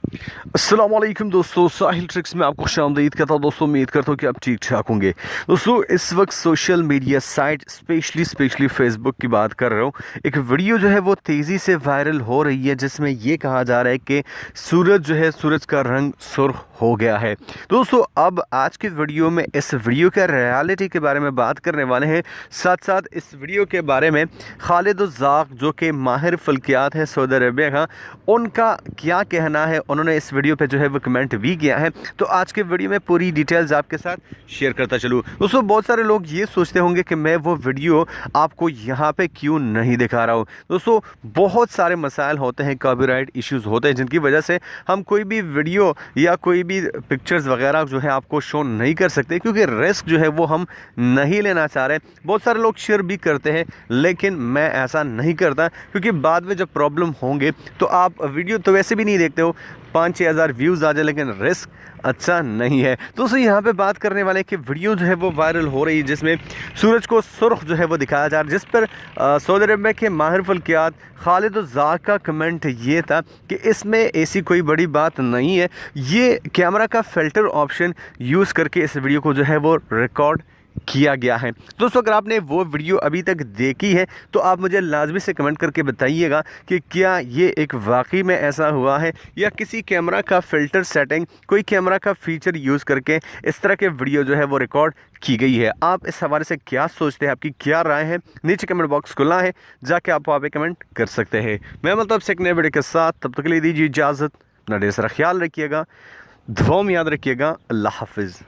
अस्सलाम वालेकुम दोस्तों, साहिल ट्रिक्स में आपको खुशामदीद कहता हूँ। दोस्तों उम्मीद करता हूँ कि आप ठीक ठाक होंगे। दोस्तों इस वक्त social media site specially Facebook की बात कर रहा हूँ। एक वीडियो जो है वो तेज़ी से वायरल हो रही है जिसमें ये कहा जा रहा है कि सूरज का रंग सुर्ख हो गया है। दोस्तों अब आज की वीडियो में इस वीडियो के रियलिटी के बारे में बात करने वाले हैं, साथ साथ इस वीडियो के बारे में खालिद ज़ाक जो कि माहिर फल्कियात हैं सऊदी अरबिया का, उनका क्या कहना है। उन्होंने इस वीडियो पे जो है वो कमेंट भी किया है, तो आज के वीडियो में पूरी डिटेल्स आपके साथ शेयर करता चलूँ। दोस्तों बहुत सारे लोग ये सोचते होंगे कि मैं वो वीडियो आपको यहाँ पे क्यों नहीं दिखा रहा हूँ। दोस्तों बहुत सारे मसाइल होते हैं, कॉपीराइट इश्यूज होते हैं, जिनकी वजह से हम कोई भी वीडियो या कोई भी पिक्चर्स वगैरह जो है आपको शो नहीं कर सकते, क्योंकि रिस्क जो है वो हम नहीं लेना चाह रहे। बहुत सारे लोग शेयर भी करते हैं, लेकिन मैं ऐसा नहीं करता, क्योंकि बाद में जब प्रॉब्लम होंगे तो आप वीडियो तो वैसे भी नहीं देखते हो, 5-6 हज़ार व्यूज़ आ जाए, लेकिन रिस्क अच्छा नहीं है। तो दोस्तों यहाँ पे बात करने वाले कि वीडियो जो है वो वायरल हो रही है जिसमें सूरज को सुर्ख जो है वो दिखाया जा रहा है, जिस पर सऊदी अरबिया के माहिर फल्कियात खालिद ज़ाक का कमेंट ये था कि इसमें ऐसी कोई बड़ी बात नहीं है, ये कैमरा का फ़िल्टर ऑप्शन यूज़ करके इस वीडियो को जो है वो रिकॉर्ड किया गया है। दोस्तों अगर आपने वो वीडियो अभी तक देखी है तो आप मुझे लाजमी से कमेंट करके बताइएगा कि क्या ये एक वाकई में ऐसा हुआ है या किसी कैमरा का फ़िल्टर सेटिंग, कोई कैमरा का फीचर यूज़ करके इस तरह के वीडियो जो है वो रिकॉर्ड की गई है। आप इस हवाले से क्या सोचते हैं, आपकी क्या राय है, नीचे कमेंट बॉक्स खुला है, जाके आप वहाँ पे कमेंट कर सकते हैं। मैं मतलब से एक नए वीडियो के साथ, तब तक के लिए दीजिए इजाज़त। अपना ढेर सारा ख्याल रखिएगा, दुआ में याद रखिएगा। अल्लाह हाफिज़।